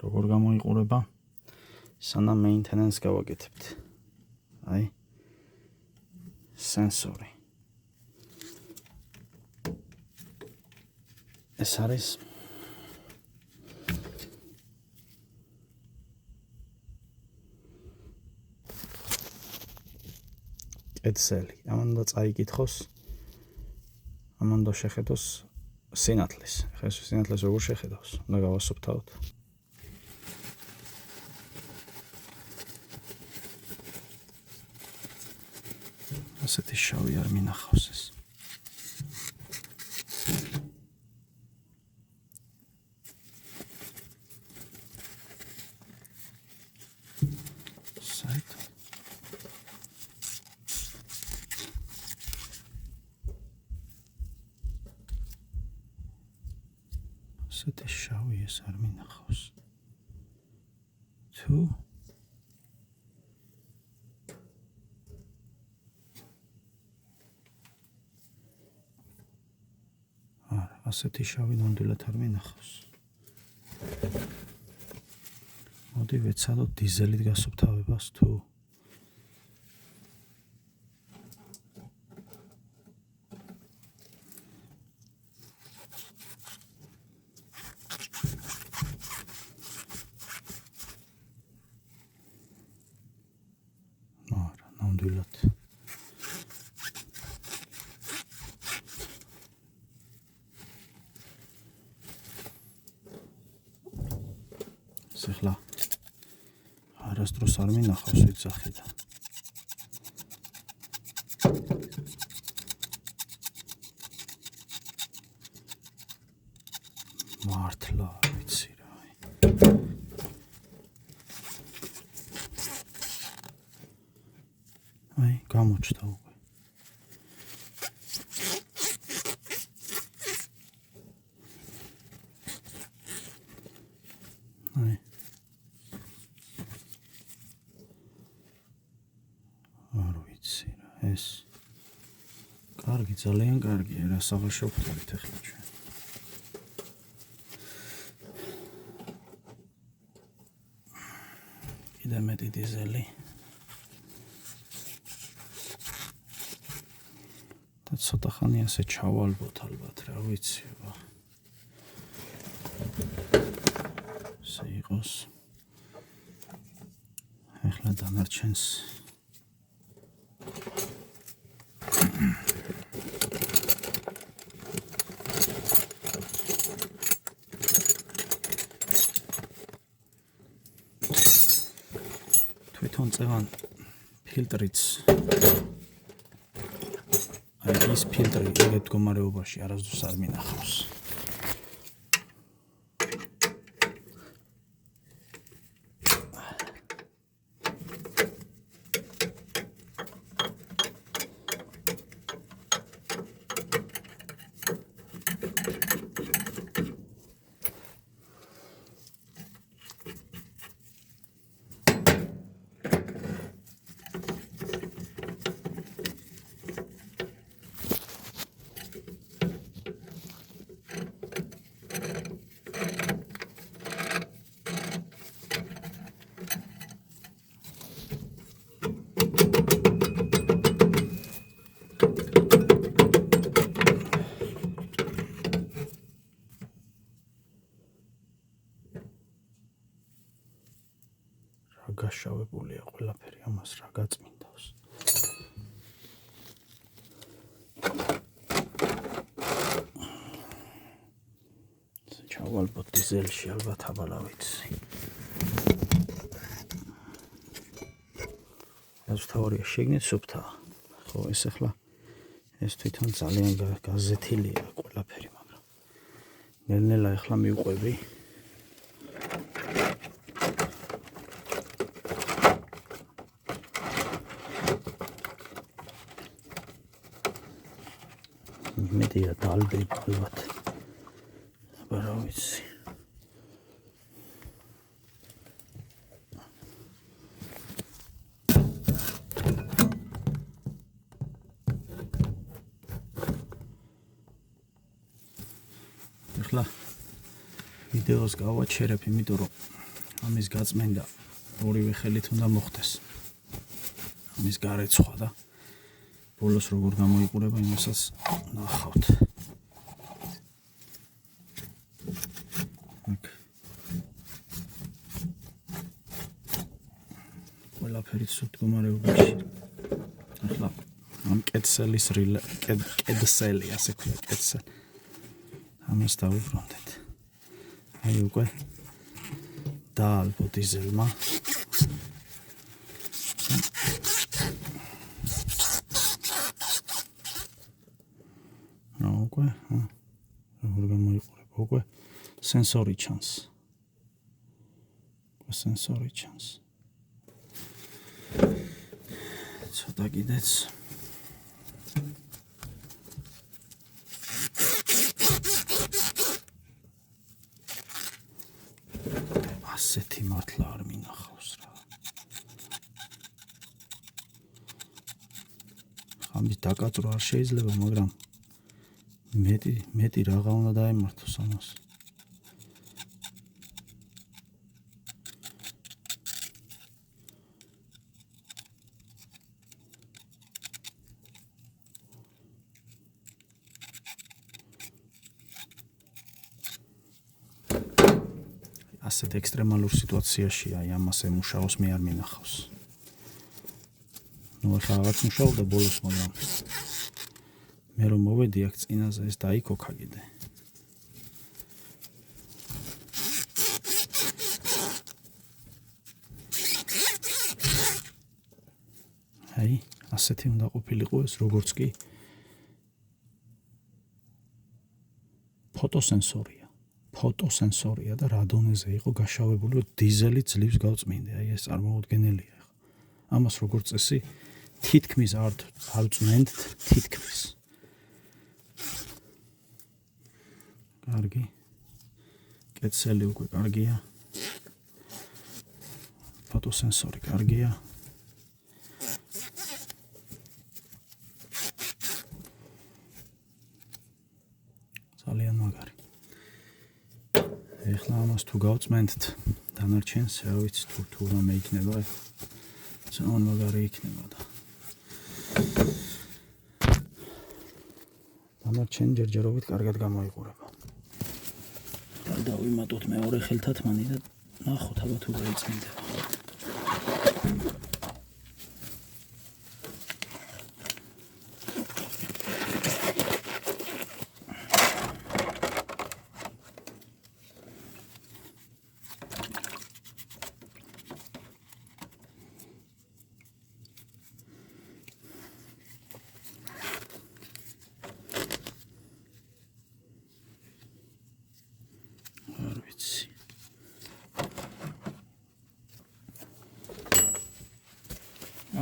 როგორ გამოიყურება სანამ maintenance გავაკეთებთ. აი სენსორი. ეს არის კეთილი. ამან უნდა წაიკითხოს, ამან უნდა შეხედოს სინათლის. ხა ეს სინათლეს როგორ შეხედავს? უნდა გავასუფთავოთ. ასეთი შავი არ მინახავს ეს. ასეთი შავი ეს არ მინახავს. თუ ასეთი შავი ნამდვილად არ მინახავს. მოდი ვეცადოთ დიზელით გასუფთავებას თუ ნამდვილად ახლა არასდროს არ მინახავს ვიძახიდან. მართლა ვიცი რა. აი გამოჩნდა უკვე. აი არ ვიცი რა ეს. კარგი, ძალიან კარგია რა საღაშო ვხდებით ახლა ჩვენ. კიდე მეტი დიზელი. და ცოტა ხანი ასე ჩავალბოთ ალბათ რა ვიცი. ესე იყოს. ახლა დანარჩენს თვითონ წევან ფილტრიც აი ის ფილტრი ეგეთ მდგომარეობაში არასდროს არ მინახავს. გაშავებულია ყველაფერი ამას რა გაწმინდავს. ჩავალბოთ დიზელში ალბათ აბალა ვიცი. ეს თეორია შეგნით სუფთა. ხო ეს ახლა ეს თვითონ ძალიან გაზეთილია ყველაფერი, მაგრამ ნელ-ნელა ახლა მივყვები. მედია დალბი ალბათ. აბა რა ვიცი. ახლა ვიდეოს გავაჩერებ, იმიტომ რომ ამის გაწმენდა ორივე ხელით უნდა მოხდეს. ამის გარეცხვა და ბოლოს როგორ გამოიყურება იმასაც ნახავთ. ყველაფერი სულ მდგომარეობაში. ახლა ამ კედსელის კედსელი ასე ქვია კედსელი. ამას დავუბრუნდეთ. აი უკვე დაალბო დიზელმა. უკვე როგორ გამოიყურება უკვე სენსორი ჩანს. სენსორი ჩანს. ცოტა კიდეც ასეთი მართლა არ მინახავს რა. ამის დაკაწვა არ შეიძლება, მაგრამ მეტი რაღა უნდა დაემართოს ამას. ასეთ ექსტრემალურ სიტუაციაში აი ამას ემუშაოს მე არ მინახავს. ნუ ახლა რაღაც მუშაობდა ბოლოს, მაგრამ მე რომ მოვედი აქ წინაზე ეს დაიქოქა კიდე. აი, ასეთი უნდა ყოფილიყო ეს, როგორც კი ფოტოსენსორია და რა დონეზე იყო გაშავებული, რომ დიზელი ძლივს გავწმინდე. აი ეს წარმოუდგენელია ახლა. ამას როგორც წესი თითქმის არ ვწმენთ, თითქმის. კარგი. კედსელი უკვე კარგია. ფოტოსენსორი კარგია. ძალიან მაგარი. ეხლა ამას თუ გავწმენთ დანარჩენს, რა ვიცი თუ რამე იქნება, ძალიან მაგარი იქნება და დანარჩენი ჯერჯერობით კარგად გამოიყურება. დავიმატოთ მეორე ხელთათმანი და ნახოთ აბა თუ გაიწმინდება.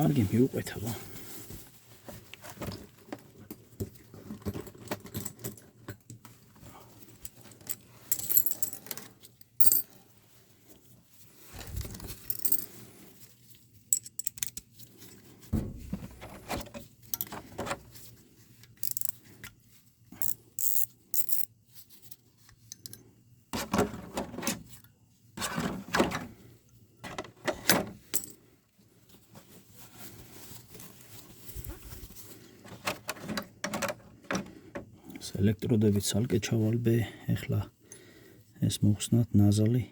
კარგი მიუყვეთა ბო. ელექტროდებით ცალკე ჩავალბე, ეხლა ეს მოხსნათ ნაზალი.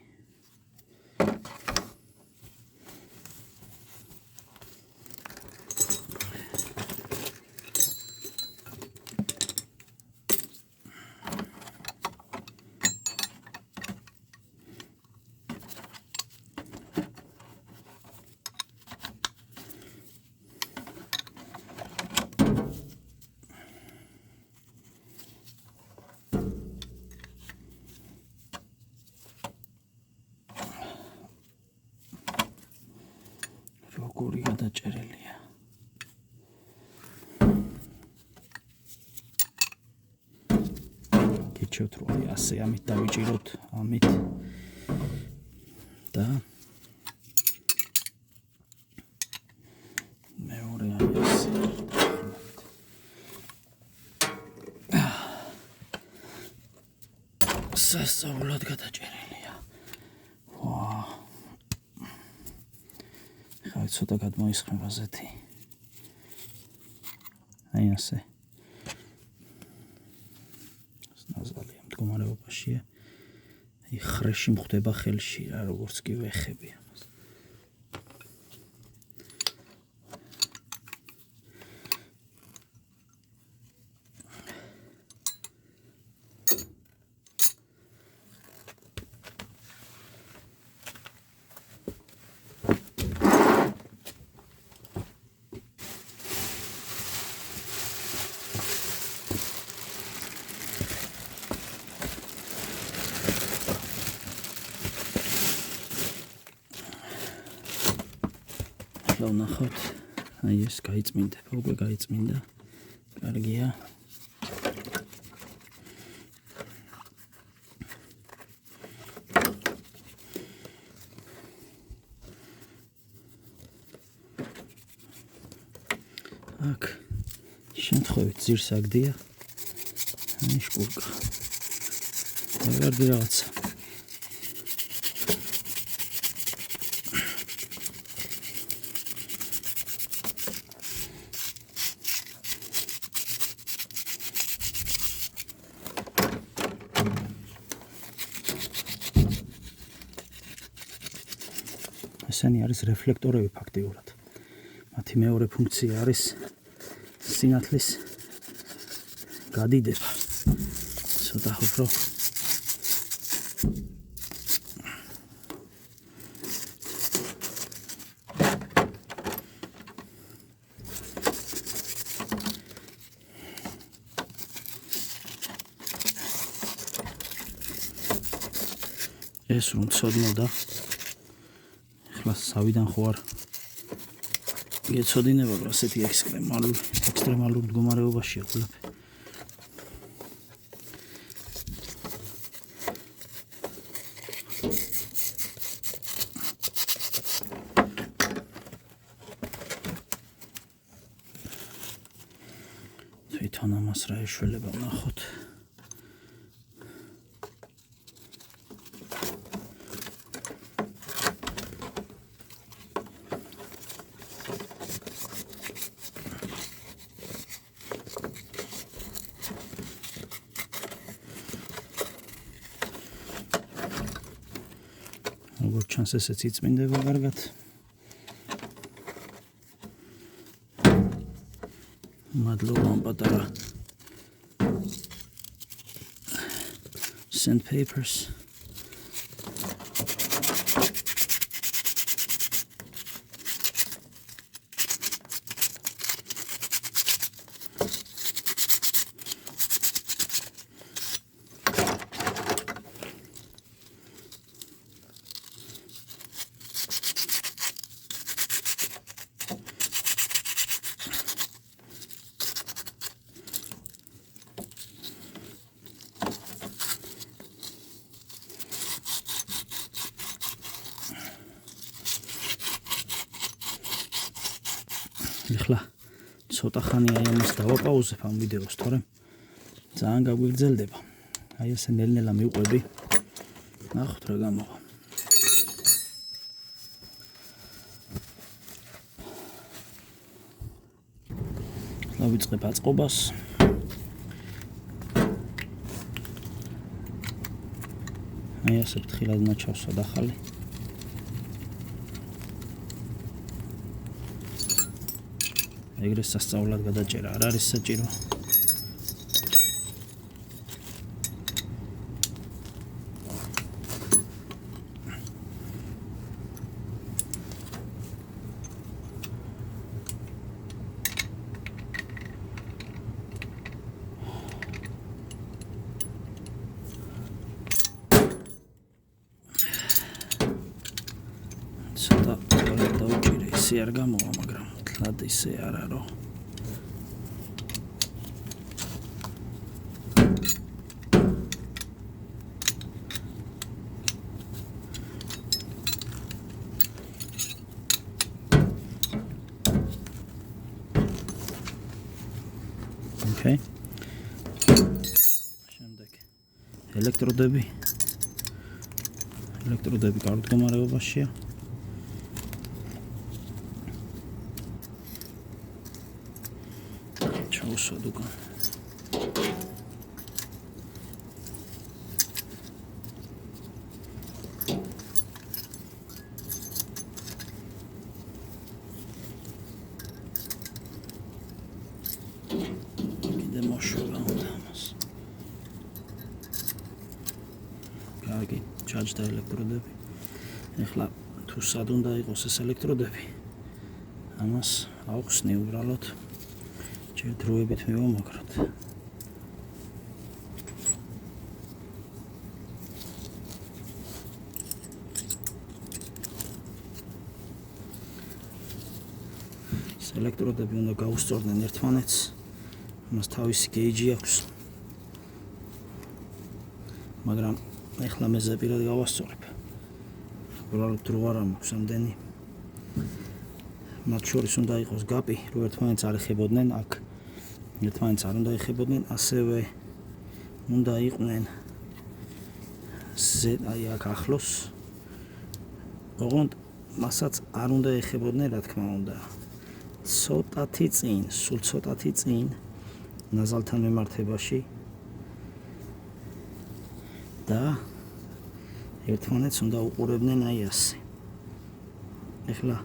როგორი გადაჭერილია. გიჩვენოთ რომ ასე ამით დავიჭიროთ, ამით და მეორე არის სასწაულად გადაჭერილია. ცოტა გადმოისხმე გაზეთი. აი ასე. ნაზალია მდგომარეობაშია. აი ხრეში მხდება ხელში რა, როგორც კი ვეხები ამას. ვნახავთ, აი ეს გაიწმინდება, უკვე გაიწმინდა. კარგია. აქ შემთხვევით ძირს აგდია. აი შკურკა. ვარდი რაღაცა. ესენი არის რეფლექტორები ფაქტიურად. მათი მეორე ფუნქცია არის სინათლის გადიდება. ცოტა უფრო ეს რომ ცოდნოდა სავიდან ხო არ გეცოდინება, რომ ასეთი ექსტრემალურ მდგომარეობაშია ყველაფერი. თვითონ ამას რა ეშველება ვნახოთ. როგორც ჩანს ესეც იწმინდება კარგად. მადლობა ამ პატარა sandpapers. ეხლა ცოტა ხანი აი ამას დავაპაუზებ ამ ვიდეოს, თორემ ძალიან გაგვიგრძელდება. აი ესე ნელ-ნელა მივყვები. ნახოთ რა გამოვა. დავიწყებ აწყობას. აი ასე ფრთხილად ნაჩავსა ახალი. ეგრე სასწაულად გადაჭერა არ არის საჭირო. ცოტა დავჭირე, ისე არ გამოვა, მაგრამ თლად ისე არ არო. Okay. შემდეგ ელექტროდები კარგ მდგომარეობაშია. დავუსვად უკან. კიდე მოშვება უნდა ამას. კარგი, ჩაჯდა ელექტროდები. ეხლა თუ სად უნდა იყოს ეს ელექტროდები, ამას ავხსნი უბრალოდ. ჯერ დროებით მივამაგროთ. ეს ელექტროდები უნდა გაუსწორდნენ ერთმანეთს. მას თავისი გეიჯი აქვს. მაგრამ ეხლა მე ზეპირად გავასწორებ. უბრალოდ დრო არ მაქვს ამდენი. მათ შორის უნდა იყოს გაპი, რომ ერთმანეთს არ ეხებოდნენ აქ. ერთმანეთს არ უნდა ეხებოდნენ, ასევე უნდა იყვნენ აი აქ ახლოს. ოღონდ მასაც არ უნდა ეხებოდნენ, რა თქმა უნდა. ცოტათი წინ, სულ ცოტათი წინ ნაზალთან მემართებაში და ერთმანეთს უნდა უყურებდნენ აი ასე. ეხლა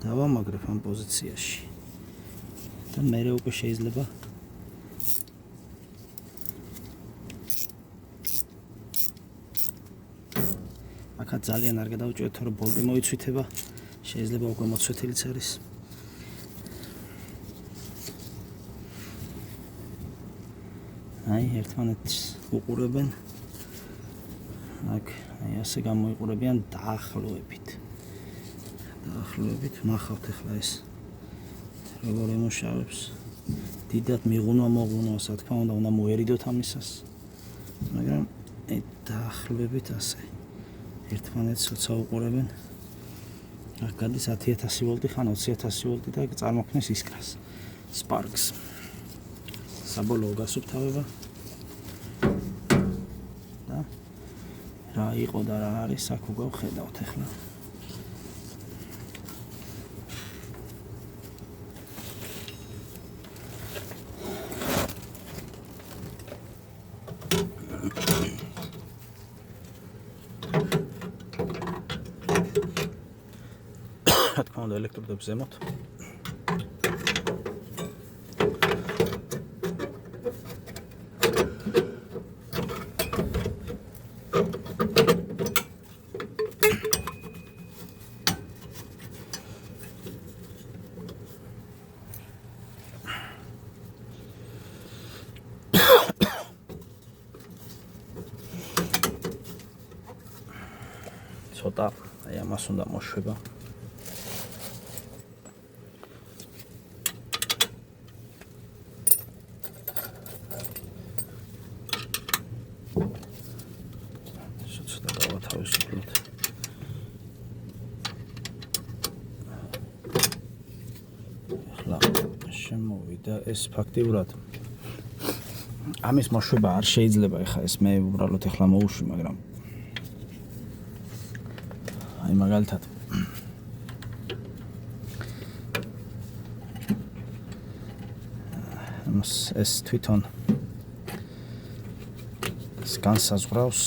დავამაგრებ ამ პოზიციაში და მერე უკვე შეიძლება აქაც ძალიან არ გადავჭირეთ, რომ ბოლტი მოიცვითება, შეიძლება უკვე მოცვეთილიც არის. აი ერთმანეთს უყურებენ. აქ აი ასე გამოიყურებიან დაახლოებით. ნახავთ ახლა ეს როგორ ემუშავებს. დიდად მიღუნვა, რა თქმა უნდა მოერიდოთ ამისას. მაგრამ დაახლოებით ასე. ერთმანეთს როცა უყურებენ, აქ გადის 10000 ვოლტი, ხან 20000 ვოლტი და წარმოქმნის ისკრას. Sparks. საბოლოო გასუფთავება. და რა იყო და რა არის, აქ უკვე ვხედავთ ახლა. რა თქმა უნდა ელექტროდებს ზემოთ. ცოტა აი ამას უნდა მოშვება. ცოტა დავათავისუფლოთ. ახლა შემოვიდა ეს ფაქტიურად. ამის მოშვება არ შეიძლება, ეხლა ეს მე უბრალოდ ახლა მოვუშვი, მაგრამ აი მაგალითად ეს თვითონ განსაზღვრავს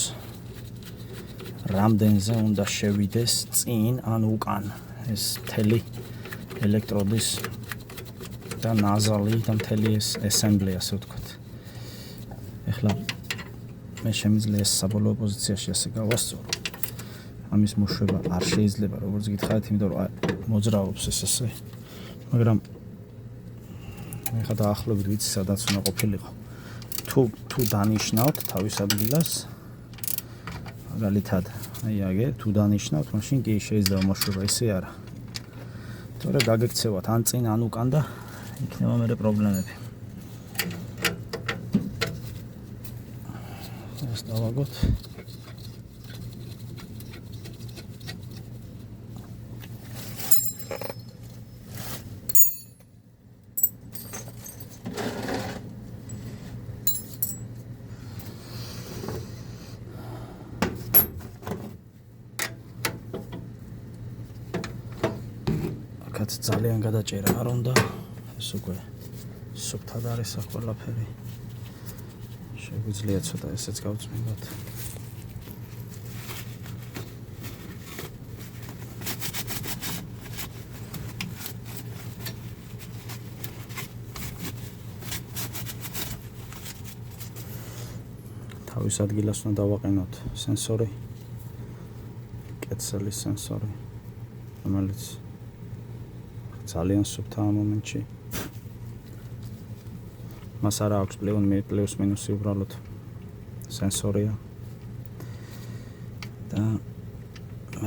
რამდენზე უნდა შევიდეს წინ ან უკან ეს მთელი ელექტროდის და ნაზალი და მთელი ეს assembly, ასე ვთქვათ. ეხლა მე შემიძლია ეს საბოლოო პოზიციაში ასე გავასწორო. ამის მოშვება არ შეიძლება, როგორც გითხარით, იმიტომ რომ მოძრაობს ეს ასე. მაგრამ ეხლა დაახლოებით ვიცი, სადაც უნდა ყოფილიყო. თუ დანიშნავთ თავის ადგილას, მაგალითად, აი აგერ, თუ დანიშნავთ, მაშინ კი შეიძლება მოშვება, ისე არა. თორე გაგექცევათ ან წინ, ან უკან და იქნება მერე პრობლემები. ეს დავაგოთ. ძალიან გადაჭერა არ უნდა, ეს უკვე სუფთად არის აქ ყველაფერი. შეგვიძლია ცოტა ესეც გავწმინდოთ. თავის ადგილას უნდა დავაყენოთ სენსორი, კეთსელის სენსორი, რომელიც ძალიან სუფთაა მომენტში. მას არ აქვს პლუს მინუსი, უბრალოდ სენსორია და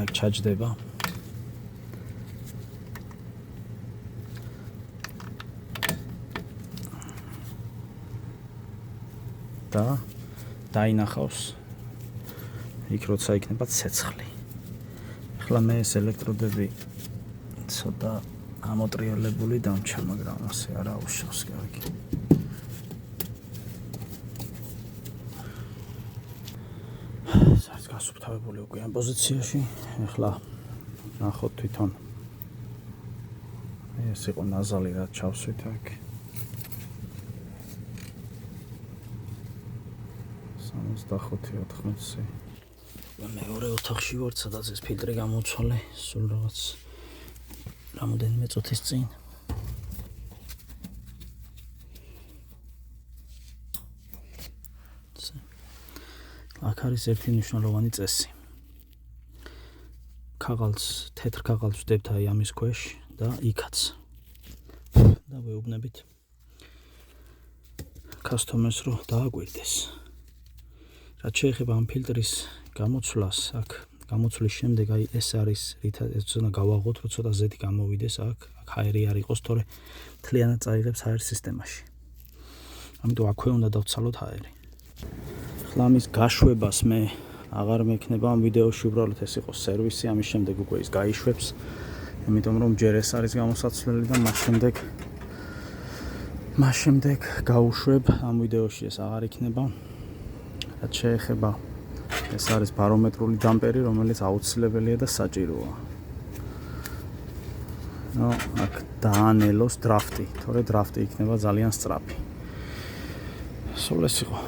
აქ ჩაჯდება. და დაინახავს იქ როცა იქნება ცეცხლი. ახლა მე ეს ელექტროდები ცოტა ამოტრიალებული დამჩა, მაგრამ ასე არ აუშავს კარგი. საერთოდ გასუფთავებული უკვე ამ პოზიციაში. ახლა ნახოთ თვითონ ეს იყო ნაზალი, რაც ჩავსვით აქ. 65-80. მეორე ოთახში ვარ, სადაც ეს ფილტრი გამოცვალე, სულ რაღაც რამოდენიმე წუთის წინ. აქ არის ერთი მნიშვნელოვანი წესი. ქაღალდს, თეთრ ქაღალდს ვდებთ აი ამის ქვეშ და იქაც. და ვეუბნებით კასტომერს რომ დააგვირდეს. რაც შეეხება ამ ფილტრის გამოცვლას, აქ გამოცვლის შემდეგ აი ეს არის რითაც უნდა გავაღოთ, რომ ცოტა ზეთი გამოვიდეს აქ ჰაერი არ იყოს, თორე მთლიანად წაიღებს ჰაერს სისტემაში. ამიტომ აქვე უნდა დავცალოთ ჰაერი. ახლა ამის გაშვებას მე აღარ მექნება ამ ვიდეოში, უბრალოდ ეს იყო სერვისი, ამის შემდეგ უკვე ის გაიშვებს. იმიტომ რომ ჯერ ეს არის გამოსაცვლელი და მას შემდეგ გავუშვებ ამ ვიდეოში ეს აღარ იქნება. რაც შეეხება ეს არის ბარომეტრული დამპერი, რომელიც აუცილებელია და საჭიროა. აქ დაანელოს დრაფტი, თორე დრაფტი იქნება ძალიან სწრაფი. სულ ეს იყო.